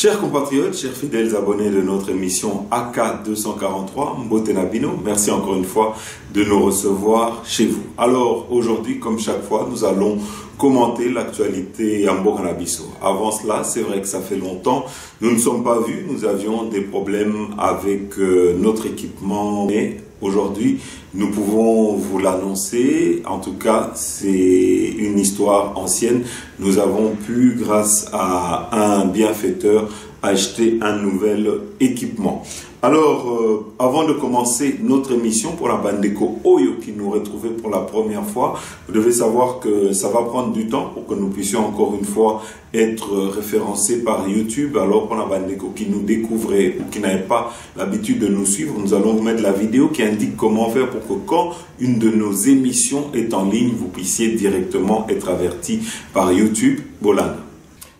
Chers compatriotes, chers fidèles abonnés de notre émission AK 243, Mbotenabino, merci encore une fois de nous recevoir chez vous. Alors aujourd'hui, comme chaque fois, nous allons commenter l'actualité en Mbotenabino. Avant cela, c'est vrai que ça fait longtemps, nous ne sommes pas vus, nous avions des problèmes avec notre équipement, mais aujourd'hui, nous pouvons vous l'annoncer. En tout cas, c'est une histoire ancienne. Nous avons pu, grâce à un bienfaiteur, acheter un nouvel équipement. Alors, avant de commencer notre émission pour la Bandeko Oyo qui nous retrouvait pour la première fois, vous devez savoir que ça va prendre du temps pour que nous puissions encore une fois être référencés par YouTube. Alors, pour la Bandeko qui nous découvrait ou qui n'avait pas l'habitude de nous suivre, nous allons vous mettre la vidéo qui indique comment faire pour que quand une de nos émissions est en ligne, vous puissiez directement être averti par YouTube. Bolana.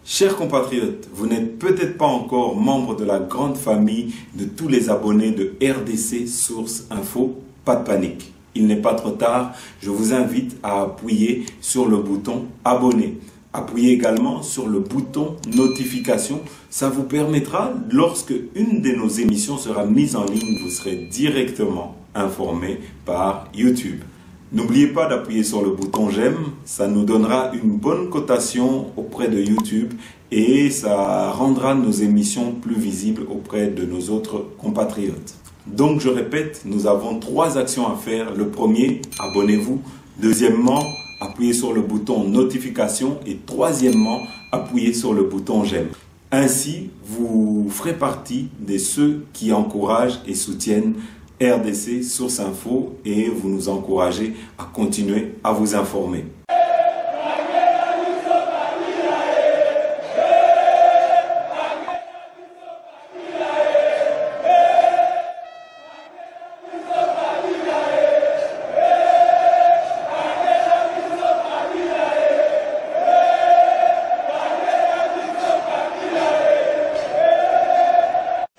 Chers compatriotes, vous n'êtes peut-être pas encore membre de la grande famille de tous les abonnés de RDC Source Info. Pas de panique, il n'est pas trop tard. Je vous invite à appuyer sur le bouton abonner. Appuyez également sur le bouton notification. Ça vous permettra, lorsque une de nos émissions sera mise en ligne, vous serez directement informé par YouTube. N'oubliez pas d'appuyer sur le bouton j'aime, ça nous donnera une bonne cotation auprès de YouTube et ça rendra nos émissions plus visibles auprès de nos autres compatriotes. Donc je répète, nous avons 3 actions à faire. Le premier, abonnez-vous. Deuxièmement, appuyez sur le bouton notification et troisièmement, appuyez sur le bouton j'aime. Ainsi, vous ferez partie de ceux qui encouragent et soutiennent RDC Source Info et vous nous encouragez à continuer à vous informer.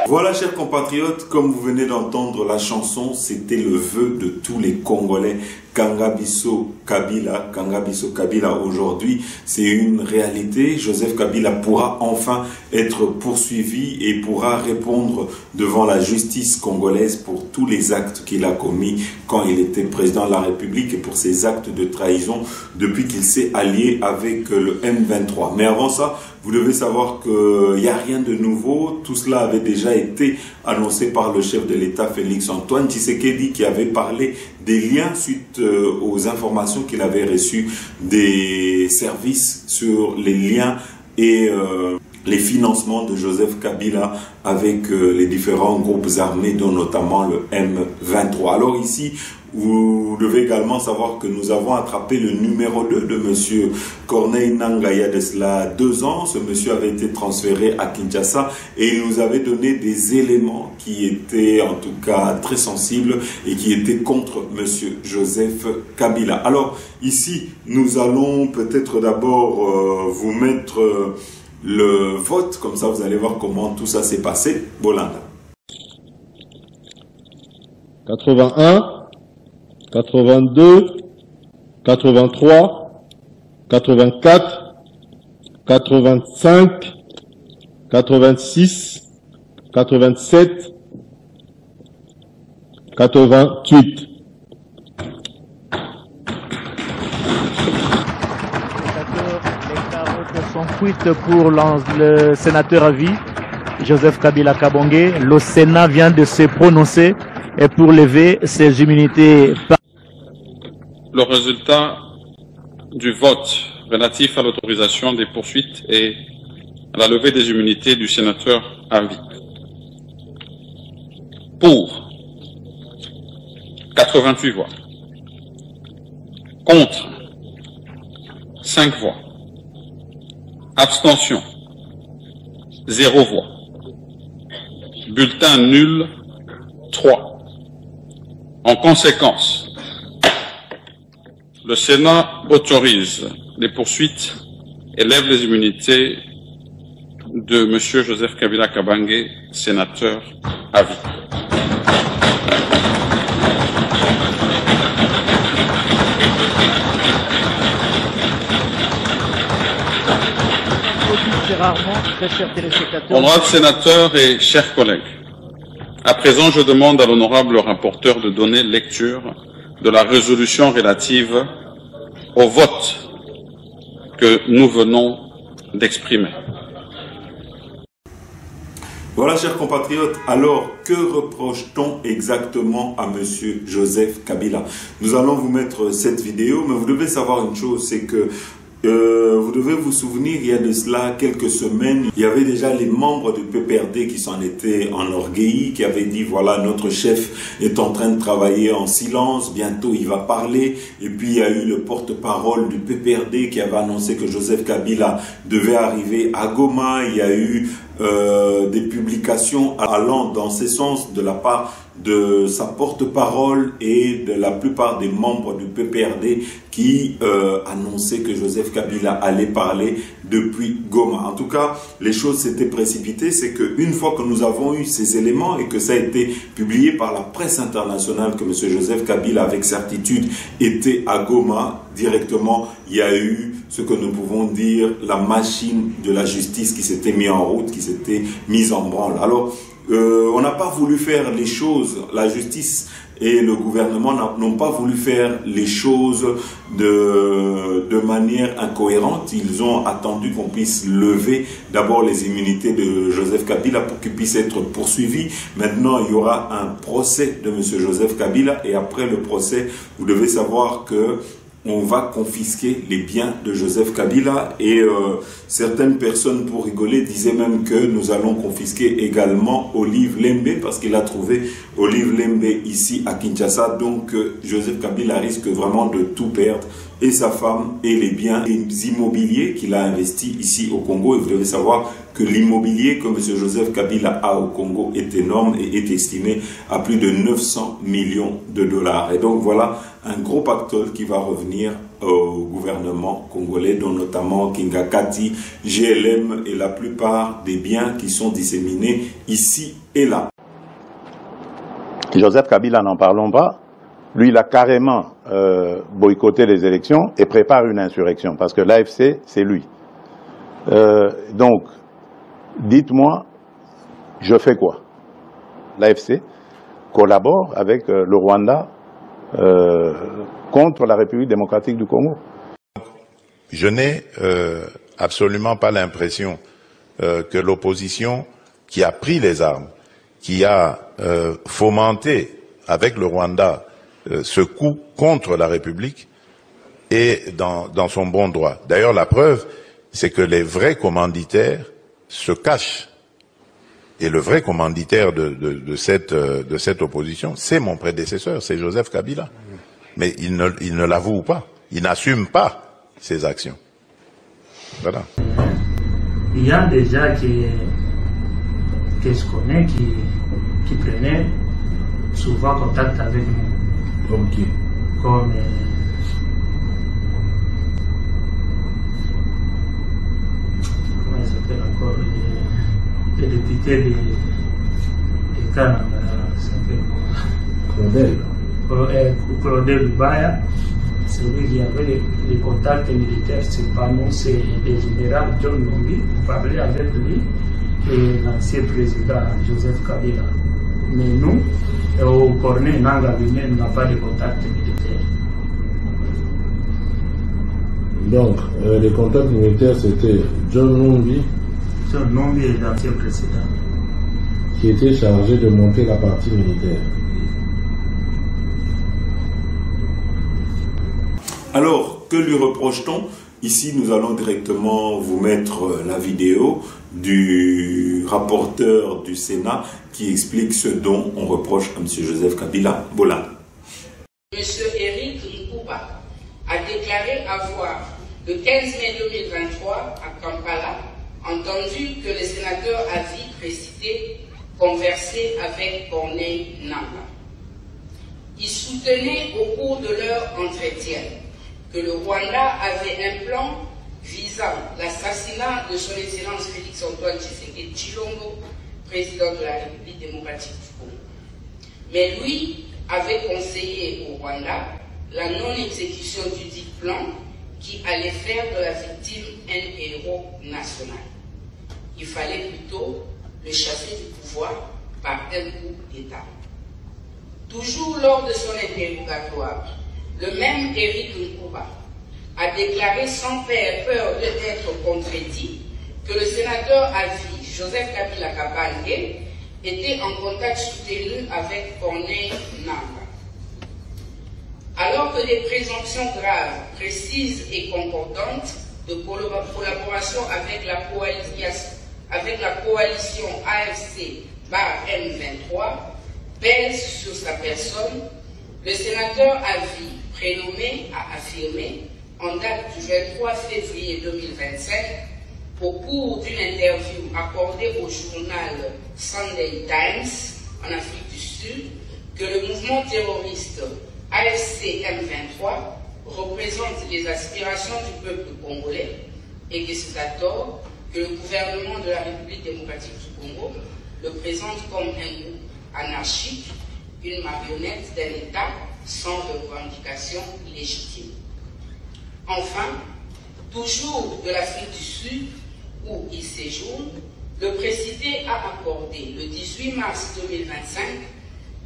Voilà, chers compatriotes, comme vous venez d'entendre la chanson, c'était le vœu de tous les Congolais. Kangabiso Kabila, aujourd'hui, c'est une réalité. Joseph Kabila pourra enfin être poursuivi et pourra répondre devant la justice congolaise pour tous les actes qu'il a commis quand il était président de la République et pour ses actes de trahison depuis qu'il s'est allié avec le M23. Mais avant ça, vous devez savoir qu'il n'y a rien de nouveau. Tout cela avait déjà été annoncé par le chef de l'État, Félix Antoine Tshisekedi, qui avait parlé des liens suite aux informations qu'il avait reçues des services sur les liens et les financements de Joseph Kabila avec les différents groupes armés, dont notamment le M23. Alors ici, vous devez également savoir que nous avons attrapé le numéro 2 de monsieur Corneille Nangaa il y a de cela 2 ans. Ce monsieur avait été transféré à Kinshasa et il nous avait donné des éléments qui étaient en tout cas très sensibles et qui étaient contre monsieur Joseph Kabila. Alors ici, nous allons peut-être d'abord vous mettre le vote, comme ça vous allez voir comment tout ça s'est passé. Bolanda. 81, 82, 83, 84, 85, 86, 87, 88. Les carottes sont cuites pour le sénateur à vie, Joseph Kabila Kabange. Le Sénat vient de se prononcer et pour lever ses immunités. Le résultat du vote relatif à l'autorisation des poursuites et à la levée des immunités du sénateur à vie. Pour 88 voix. Contre 5 voix. Abstention 0 voix. Bulletin nul 3. En conséquence, le Sénat autorise les poursuites et lève les immunités de M. Joseph Kabila Kabange, sénateur à vie. rarement, très chers téléspectateurs. Honorables sénateurs et chers collègues, à présent, je demande à l'honorable rapporteur de donner lecture de la résolution relative au vote que nous venons d'exprimer. Voilà, chers compatriotes, alors que reproche-t-on exactement à M. Joseph Kabila? Nous allons vous mettre cette vidéo, mais vous devez savoir une chose, c'est que vous devez vous souvenir, il y a de cela quelques semaines, il y avait déjà les membres du PPRD qui s'en étaient enorgueillis, qui avaient dit voilà, notre chef est en train de travailler en silence, bientôt il va parler. Et puis il y a eu le porte-parole du PPRD qui avait annoncé que Joseph Kabila devait arriver à Goma. Il y a eu des publications allant dans ce sens de la part de sa porte-parole et de la plupart des membres du PPRD qui annonçaient que Joseph Kabila allait parler depuis Goma. En tout cas, les choses s'étaient précipitées. C'est qu'une fois que nous avons eu ces éléments et que ça a été publié par la presse internationale que M. Joseph Kabila, avec certitude, était à Goma, directement, il y a eu ce que nous pouvons dire la machine de la justice qui s'était mise en route, qui s'était mise en branle. Alors, on n'a pas voulu faire les choses, la justice et le gouvernement n'ont pas voulu faire les choses de manière incohérente. Ils ont attendu qu'on puisse lever d'abord les immunités de Joseph Kabila pour qu'il puisse être poursuivi. Maintenant, il y aura un procès de M. Joseph Kabila et après le procès, vous devez savoir que on va confisquer les biens de Joseph Kabila et certaines personnes, pour rigoler, disaient même que nous allons confisquer également Olive Lembe parce qu'il a trouvé Olive Lembe ici à Kinshasa. Donc Joseph Kabila risque vraiment de tout perdre, et sa femme et les biens immobiliers qu'il a investis ici au Congo. Et vous devez savoir que l'immobilier que M. Joseph Kabila a au Congo est énorme et est estimé à plus de 900 millions de dollars. Et donc voilà un gros pactole qui va revenir au gouvernement congolais, dont notamment Kingakati, GLM et la plupart des biens qui sont disséminés ici et là. Joseph Kabila, n'en parlons pas. Lui, il a carrément boycotté les élections et prépare une insurrection, parce que l'AFC, c'est lui. Donc, dites-moi, je fais quoi? L'AFC collabore avec le Rwanda contre la République démocratique du Congo. Je n'ai absolument pas l'impression que l'opposition qui a pris les armes, qui a fomenté avec le Rwanda ce coup contre la République est dans son bon droit. D'ailleurs, la preuve, c'est que les vrais commanditaires se cachent. Et le vrai commanditaire de cette opposition, c'est mon prédécesseur, c'est Joseph Kabila. Mais il ne l'avoue pas, il n'assume pas ses actions. Voilà. Il y a des gens que je connais qui prenaient souvent contact avec nous. Comme qui? Comme comment il s'appelle encore le député de Canada, Claudel Lubaya, c'est lui qui avait les contacts militaires. C'est pas nous, c'est le général John Lumbi. Vous parlez avec lui et l'ancien président Joseph Kabila. Mais nous, au Cornet Nanga, on n'a pas de contact militaire. Donc, les contacts militaires, c'était John Lumbi. John Lumbi est l'ancien président. Qui était chargé de monter la partie militaire. Alors, que lui reproche-t-on? Ici, nous allons directement vous mettre la vidéo du rapporteur du Sénat qui explique ce dont on reproche à M. Joseph Kabila. Bola. M. Eric Nkuba a déclaré avoir, le 15 mai 2023, à Kampala, entendu que le sénateur Avi précité converser avec Corneille Nanga. Ils soutenaient au cours de leur entretien que le Rwanda avait un plan visant l'assassinat de son Excellence Félix-Antoine Tshisekedi Tshilombo, président de la République démocratique du Congo. Mais lui avait conseillé au Rwanda la non-exécution du dit plan qui allait faire de la victime un héros national. il fallait plutôt le chasser du pouvoir par un coup d'État. Toujours lors de son interrogatoire, le même Éric Nkouba a déclaré sans peur d'être contredit que le sénateur à vie, Joseph Kabila Kabange, était en contact soutenu avec Corneille Nangaa. Alors que des présomptions graves, précises et concordantes de collaboration avec la coalition AFC-M23 pèsent sur sa personne, le sénateur à vie prénommé a affirmé, en date du 23 février 2025, au cours d'une interview accordée au journal Sunday Times en Afrique du Sud, que le mouvement terroriste AFC M23 représente les aspirations du peuple congolais et que c'est à tort que le gouvernement de la République démocratique du Congo le présente comme un groupe anarchique, une marionnette d'un État sans revendication légitime. Enfin, toujours de l'Afrique du Sud, où il séjourne, le précité a accordé le 18 mars 2025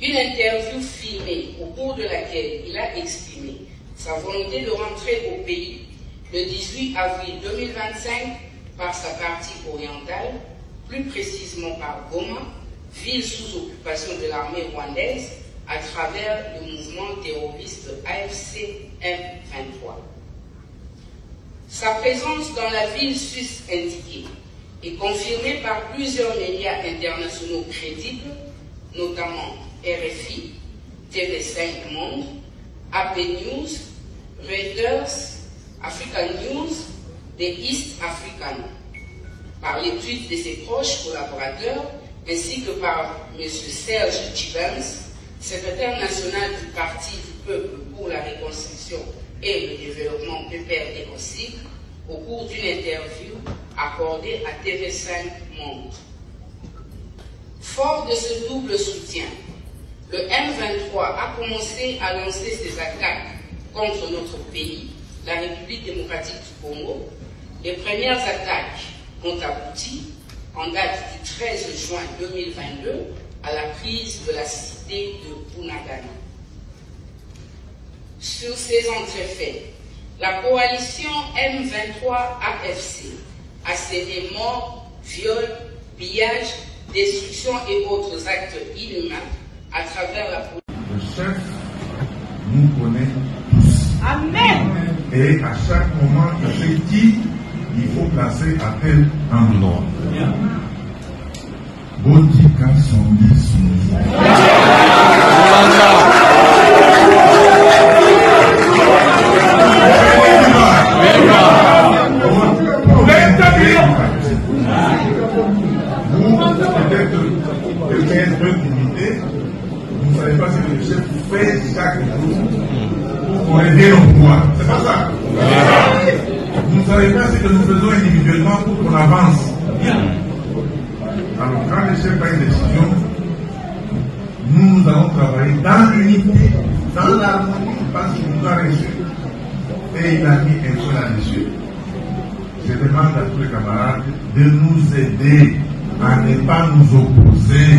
une interview filmée au cours de laquelle il a exprimé sa volonté de rentrer au pays le 18 avril 2025 par sa partie orientale, plus précisément par Goma, ville sous occupation de l'armée rwandaise, à travers le mouvement terroriste AFC M23. Sa présence dans la ville suisse indiquée est confirmée par plusieurs médias internationaux crédibles, notamment RFI, TV5 Monde, AP News, Reuters, African News, The East African, par les tweets de ses proches collaborateurs, ainsi que par M. Serge Chivens, secrétaire national du Parti du Peuple pour la Reconstruction et le Développement PPRD aussi, au cours d'une interview accordée à TV5 Monde. Fort de ce double soutien, le M23 a commencé à lancer ses attaques contre notre pays, la République démocratique du Congo. Les premières attaques ont abouti, en date du 13 juin 2022, à la prise de la cité de Bunagana. Sur ces entrefaits, la coalition M23 AFC a cédé morts, viols, pillages, destruction et autres actes inhumains à travers la politique. Le chef nous connaît tous. Amen. Et à chaque moment, il sait qui il faut placer à tel endroit. Botika Sondi Sondi. Vous ne savez pas ce que le chef fait chaque jour pour aider le pouvoir. C'est pas ça. Vous ne savez pas ce que nous faisons individuellement pour qu'on avance. Alors quand le chef a une décision, nous allons travailler dans l'unité, dans l'harmonie, parce qu'il nous a reçu. Et il a mis un peu là-dessus. Je demande à tous les camarades de nous aider à ne pas nous opposer.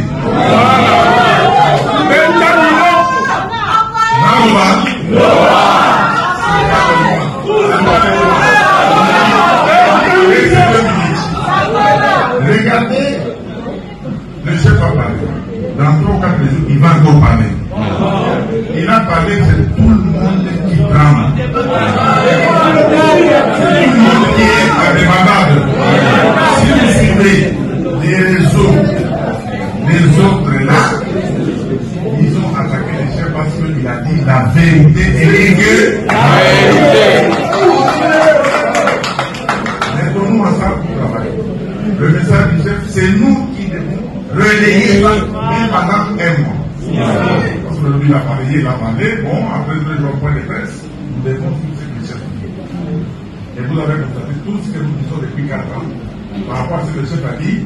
Regardez, le chef a parlé. Dans 3 ou 4 jours, il va encore parler. Il a parlé que c'est tout le monde qui tremble. Tout le monde qui est indépendable. Si vous suivez les réseaux, les autres là, ils ont attaqué le chef parce qu'il a dit la vérité et que la vérité. Mettons-nous ensemble pour travailler. Le message du chef, c'est nous qui devons relayer ça pendant un mois. Parce que lui, il a parlé, il a parlé. Bon, après le jour point de presse, nous devons tout ce que le chef dit. Et vous avez constaté tout ce que nous disons depuis 4 ans. Par rapport à ce que le chef a dit,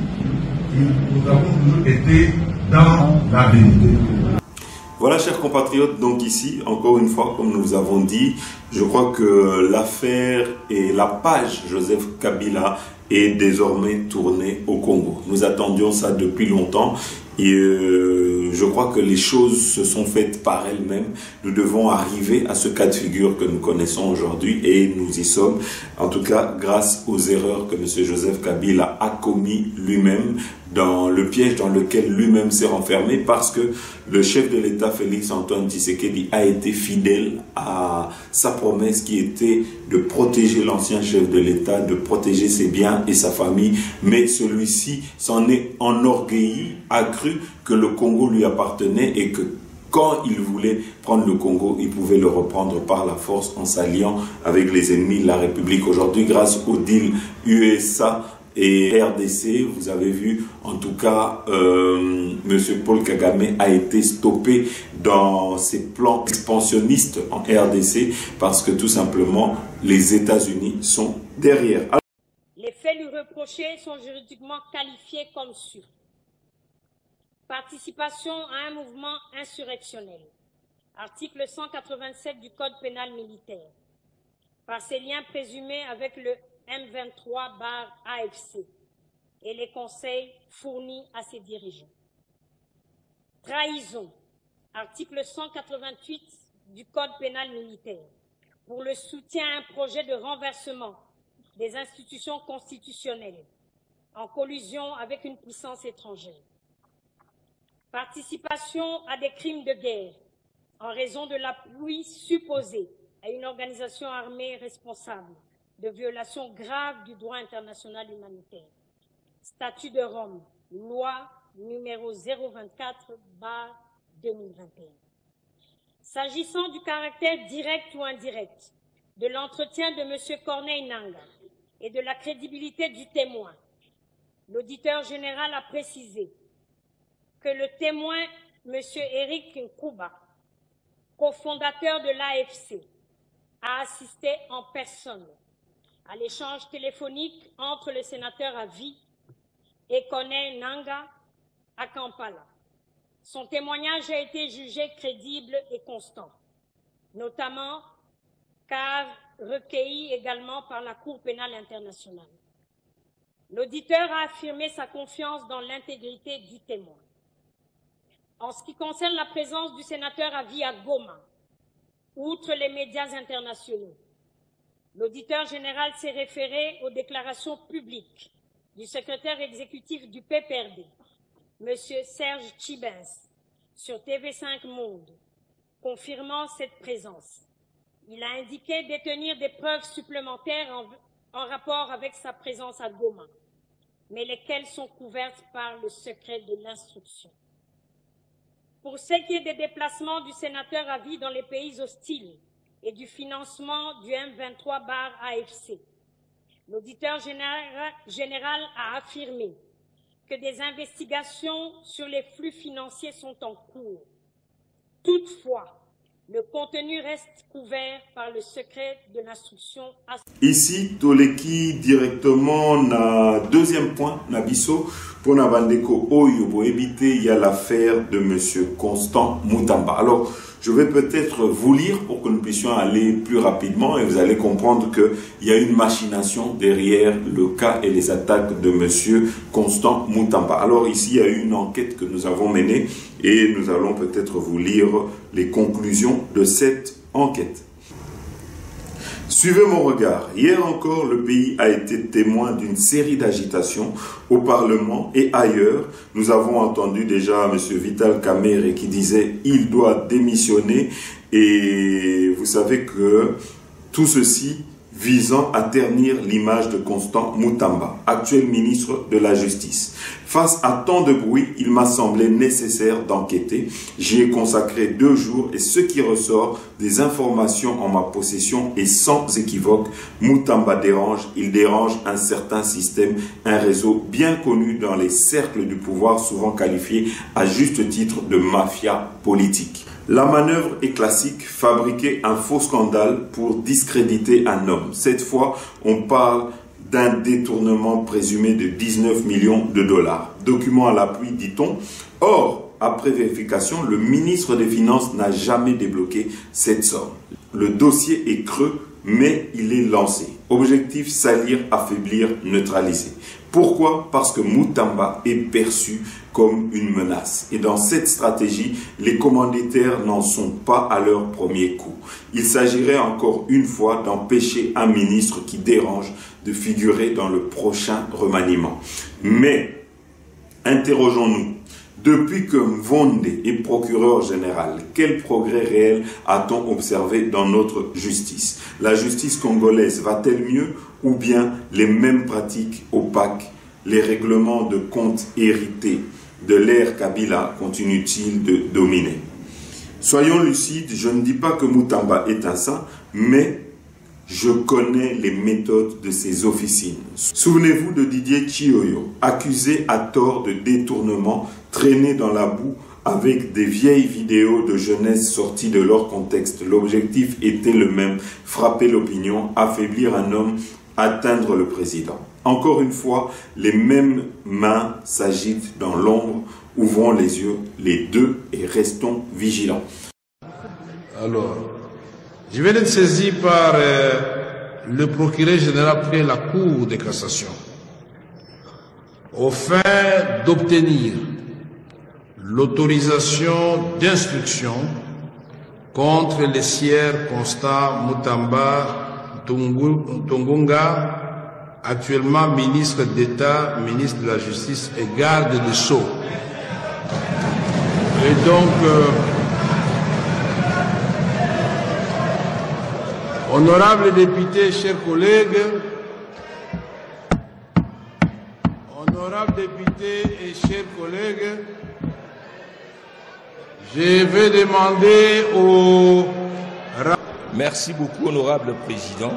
nous avons toujours été dans la vérité. Voilà, chers compatriotes, donc ici, encore une fois, comme nous vous avons dit, je crois que l'affaire et la page Joseph Kabila est désormais tournée au Congo. Nous attendions ça depuis longtemps et je crois que les choses se sont faites par elles-mêmes. Nous devons arriver à ce cas de figure que nous connaissons aujourd'hui et nous y sommes. En tout cas, grâce aux erreurs que M. Joseph Kabila a commis lui-même, dans le piège dans lequel lui-même s'est renfermé, parce que le chef de l'État, Félix Antoine Tshisekedi, a été fidèle à sa promesse qui était de protéger l'ancien chef de l'État, de protéger ses biens et sa famille, mais celui-ci s'en est enorgueilli, a cru que le Congo lui appartenait et que quand il voulait prendre le Congo, il pouvait le reprendre par la force en s'alliant avec les ennemis de la République. Aujourd'hui, grâce au deal USA et RDC, vous avez vu, en tout cas, M. Paul Kagame a été stoppé dans ses plans expansionnistes en RDC parce que tout simplement, les États-Unis sont derrière. Les faits lui reprochés sont juridiquement qualifiés comme sûrs. Participation à un mouvement insurrectionnel, article 187 du Code pénal militaire, par ses liens présumés avec le M23/AFC et les conseils fournis à ses dirigeants. Trahison, article 188 du Code pénal militaire, pour le soutien à un projet de renversement des institutions constitutionnelles en collusion avec une puissance étrangère. Participation à des crimes de guerre en raison de l'appui supposé à une organisation armée responsable de violations graves du droit international humanitaire. Statut de Rome, loi numéro 024/2021. S'agissant du caractère direct ou indirect de l'entretien de M. Corneille Nangaa et de la crédibilité du témoin, l'auditeur général a précisé que le témoin, M. Éric Nkuba, cofondateur de l'AFC, a assisté en personne à l'échange téléphonique entre le sénateur à vie et Corneille Nangaa à Kampala. Son témoignage a été jugé crédible et constant, notamment car recueilli également par la Cour pénale internationale. L'auditeur a affirmé sa confiance dans l'intégrité du témoin. En ce qui concerne la présence du sénateur à vie à Goma, outre les médias internationaux, l'auditeur général s'est référé aux déclarations publiques du secrétaire exécutif du PPRD, M. Serge Tchibens, sur TV5 Monde, confirmant cette présence. Il a indiqué détenir des preuves supplémentaires en rapport avec sa présence à Goma, mais lesquelles sont couvertes par le secret de l'instruction. Pour ce qui est des déplacements du sénateur à vie dans les pays hostiles et du financement du M23/AFC, l'auditeur général a affirmé que des investigations sur les flux financiers sont en cours. Toutefois, le contenu reste couvert par le secret de l'instruction. Ici, Toleki directement na deuxième point, na biso, pour na bandeko oyo, pour éviter, il y a l'affaire de Monsieur Constant Mutamba. Alors, je vais peut-être vous lire pour que nous puissions aller plus rapidement et vous allez comprendre qu'il y a une machination derrière le cas et les attaques de Monsieur Constant Mutamba. Alors ici, il y a une enquête que nous avons menée et nous allons peut-être vous lire les conclusions de cette enquête. Suivez mon regard. Hier encore, le pays a été témoin d'une série d'agitations au Parlement et ailleurs. Nous avons entendu déjà M. Vital Kamerhe qui disait « il doit démissionner » et vous savez que tout ceci visant à ternir l'image de Constant Mutamba, actuel ministre de la Justice. Face à tant de bruit, il m'a semblé nécessaire d'enquêter. J'y ai consacré 2 jours et ce qui ressort des informations en ma possession est sans équivoque. Mutamba dérange, il dérange un certain système, un réseau bien connu dans les cercles du pouvoir, souvent qualifié à juste titre de mafia politique. La manœuvre est classique, fabriquer un faux scandale pour discréditer un homme. Cette fois, on parle d'un détournement présumé de 19 millions de dollars. Document à l'appui, dit-on. Or, après vérification, le ministre des Finances n'a jamais débloqué cette somme. Le dossier est creux, mais il est lancé. Objectif, salir, affaiblir, neutraliser. Pourquoi? Parce que Mutamba est perçu comme une menace. Et dans cette stratégie, les commanditaires n'en sont pas à leur premier coup. Il s'agirait encore une fois d'empêcher un ministre qui dérange de figurer dans le prochain remaniement. Mais, interrogeons-nous. Depuis que Mvonde est procureur général, quel progrès réel a-t-on observé dans notre justice? La justice congolaise va-t-elle mieux ou bien les mêmes pratiques opaques, les règlements de comptes hérités de l'ère Kabila continuent-ils de dominer? Soyons lucides, je ne dis pas que Mutamba est un saint, mais je connais les méthodes de ses officines. Souvenez-vous de Didier Chioyo, accusé à tort de détournement, traîné dans la boue avec des vieilles vidéos de jeunesse sorties de leur contexte. L'objectif était le même, frapper l'opinion, affaiblir un homme, atteindre le président. Encore une fois, les mêmes mains s'agitent dans l'ombre. Ouvrons les yeux, les deux, et restons vigilants. Alors, je vais être saisi par le procureur général près la Cour de cassation au fin d'obtenir l'autorisation d'instruction contre les sieurs Constant Mutamba Tungunga, actuellement ministre d'État, ministre de la Justice et garde des Sceaux. Et donc, honorables députés, chers collègues, je vais demander au... Merci beaucoup, honorable président.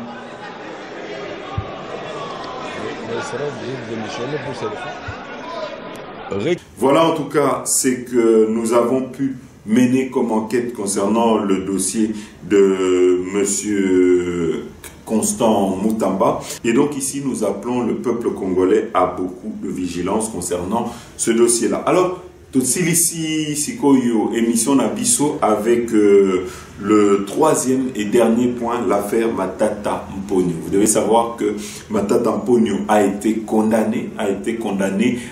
Voilà en tout cas ce que nous avons pu mener comme enquête concernant le dossier de monsieur Constant Mutamba. Et donc ici, nous appelons le peuple congolais à beaucoup de vigilance concernant ce dossier-là. Alors, Totsilisi Sikoyo, émission Nabiso avec le troisième et dernier point, l'affaire Matata Mponyo. Vous devez savoir que Matata Mponyo a été condamné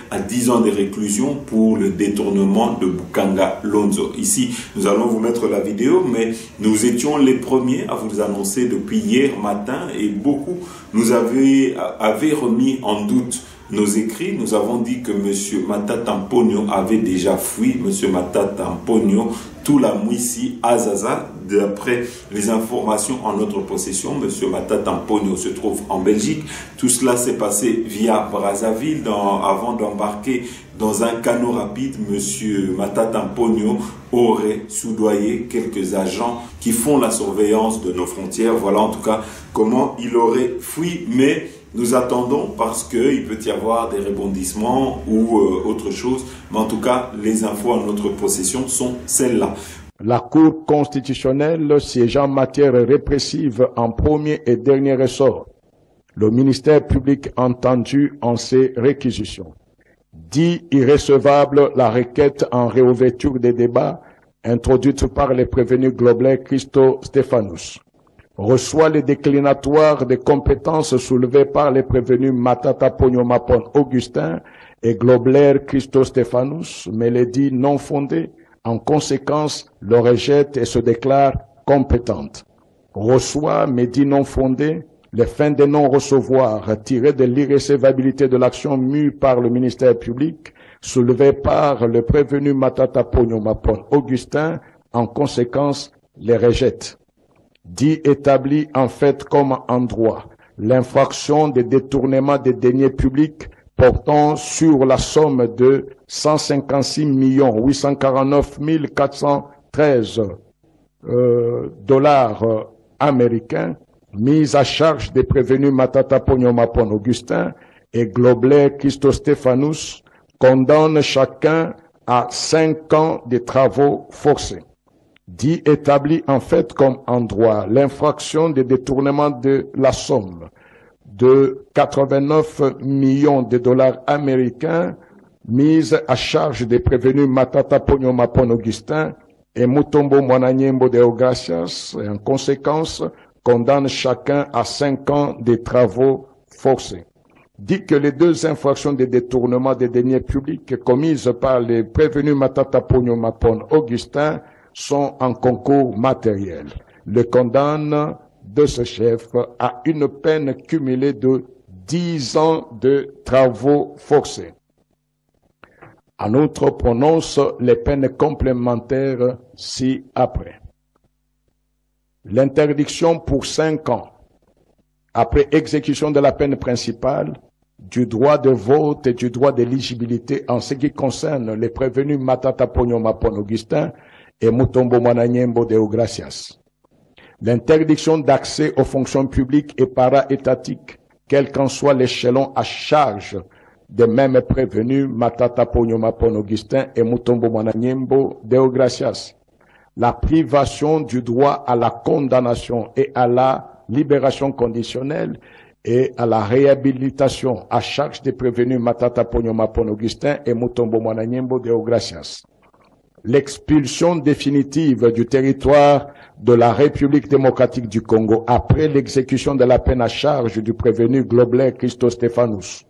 à 10 ans de réclusion pour le détournement de Bukanga Lonzo. Ici, nous allons vous mettre la vidéo, mais nous étions les premiers à vous annoncer depuis hier matin et beaucoup nous avaient remis en doute nos écrits. Nous avons dit que M. Matata Mponyo avait déjà fui. M. Matata Mponyo, tout la Mouissi, Azaza. D'après les informations en notre possession, M. Matata Mponyo se trouve en Belgique. Tout cela s'est passé via Brazzaville avant d'embarquer dans un canot rapide. M. Matata Mponyo aurait soudoyé quelques agents qui font la surveillance de nos frontières. Voilà en tout cas comment il aurait fui, mais nous attendons parce qu'il peut y avoir des rebondissements ou autre chose. Mais en tout cas, les infos en notre possession sont celles-là. La Cour constitutionnelle siégeant en matière répressive en premier et dernier ressort. Le ministère public entendu en ces réquisitions. Dit irrecevable la requête en réouverture des débats introduite par les prévenus Globler Christo Stéphanous. Reçoit les déclinatoires des compétences soulevées par les prévenus Matata Ponyo Mapon Augustin et Globler Christo Stéphanous, mais les dit non fondées. En conséquence, le rejette et se déclare compétente. Reçoit, mais dit non fondées, les fins de non-recevoir tirées de l'irrécevabilité de l'action mue par le ministère public, soulevée par le prévenu Matata Ponyo Mapon Augustin, en conséquence, les rejette. Dit établi en fait comme en droit l'infraction de détournement des deniers publics portant sur la somme de 156 849 413 dollars américains mise à charge des prévenus Matata Ponyo Mapon Augustin et Globler Christo Stéphanous condamne chacun à 5 ans de travaux forcés. Dit établi en fait comme en droit l'infraction de détournement de la somme de 89 millions de dollars américains mise à charge des prévenus Matata Ponyo Mapon Augustin et Mutombo Mwananyembo Deogracias, et en conséquence, condamne chacun à 5 ans de travaux forcés. Dit que les 2 infractions de détournement des deniers publics commises par les prévenus Matata Ponyo Mapon Augustin sont en concours matériel. Le condamne de ce chef à une peine cumulée de 10 ans de travaux forcés. En outre, prononce les peines complémentaires ci-après. L'interdiction pour 5 ans, après exécution de la peine principale, du droit de vote et du droit d'éligibilité en ce qui concerne les prévenus Matata Ponyo Mapon Augustin et Mutombo Mwananyembo Deogracias. L'interdiction d'accès aux fonctions publiques et para-étatiques, quel qu'en soit l'échelon à charge des mêmes prévenus Matata Ponyo Mapon Augustin et Mutombo Mwananyembo Deogracias. La privation du droit à la condamnation et à la libération conditionnelle et à la réhabilitation à charge des prévenus Matata Ponyo Mapon Augustin et Mutombo Mwananyembo Deogracias. L'expulsion définitive du territoire de la République démocratique du Congo après l'exécution de la peine à charge du prévenu Globler Christos Stéphanous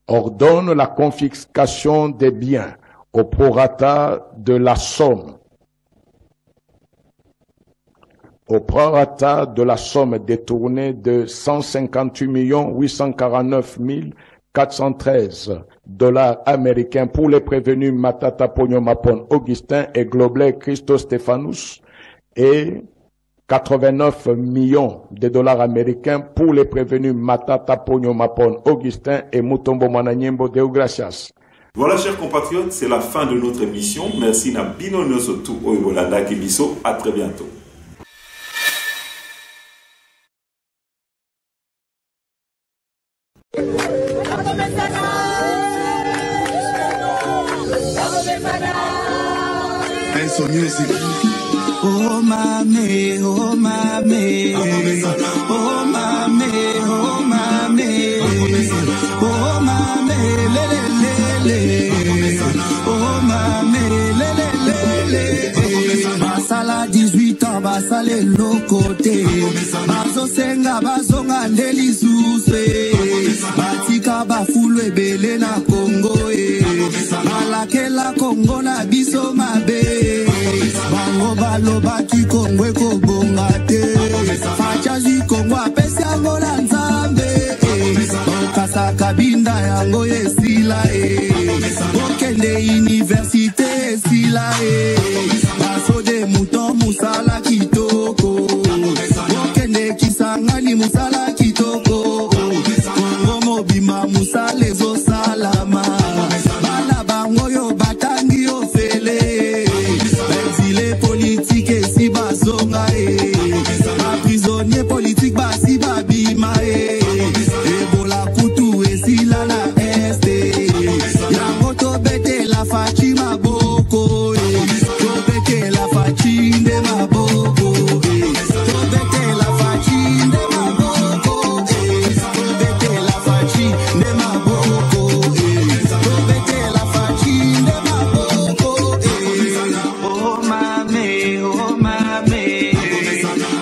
ordonne la confiscation des biens au prorata de la somme. Au prorata de la somme détournée de 158 849 413 $ américains pour les prévenus Matata Ponyo Mapon Augustin et Globler Christos Stéphanous et 89 millions de dollars américains pour les prévenus Matata Ponyo Mapon Augustin et Mutombo Mwananyembo Deogracias. Voilà, chers compatriotes, c'est la fin de notre émission. Merci na bino nosotu oibolanda kibiso. À très bientôt. Oh mame, oh mame, oh mame, oh mame, oh mame, lele, oh mame, lele, basala 18 ans, basale lokote, bazo senga, bazonga ndeli suse, batika bafulu ebele na Congo, malakela Congo na biso mabe. Bango baloba ki Kongo ekobonga te fachazi Kongo apesi yango na Nzambe okasa kabinda yango esila okende universite esila basode muto musala kitoko okende Kisangani musala kitoko Kongo mobima musala ezosalama bana bango yo batangi ofele politique si bazonga prisonnier politique basi babima ebola kutu esila na este yango tobete la fachi maboko tobete la fachi nde maboko tobete la fachi nde maboko tobete la fachi nde maboko tobete la fachi nde maboko oh mame, oh mame,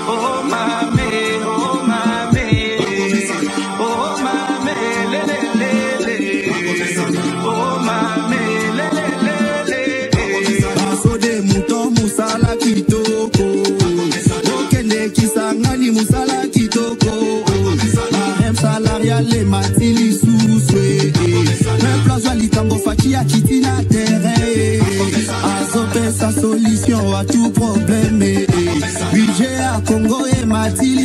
oh mame, oh mame, oh mame, lele, oh mame, lele, baso de mouton musala kitoko, okende Kisangani musala kitoko, barème salariale les matili sous-soué, même place litango fachi ya kitina terrain, azope sa solution à tout problème, budget à Congo et matili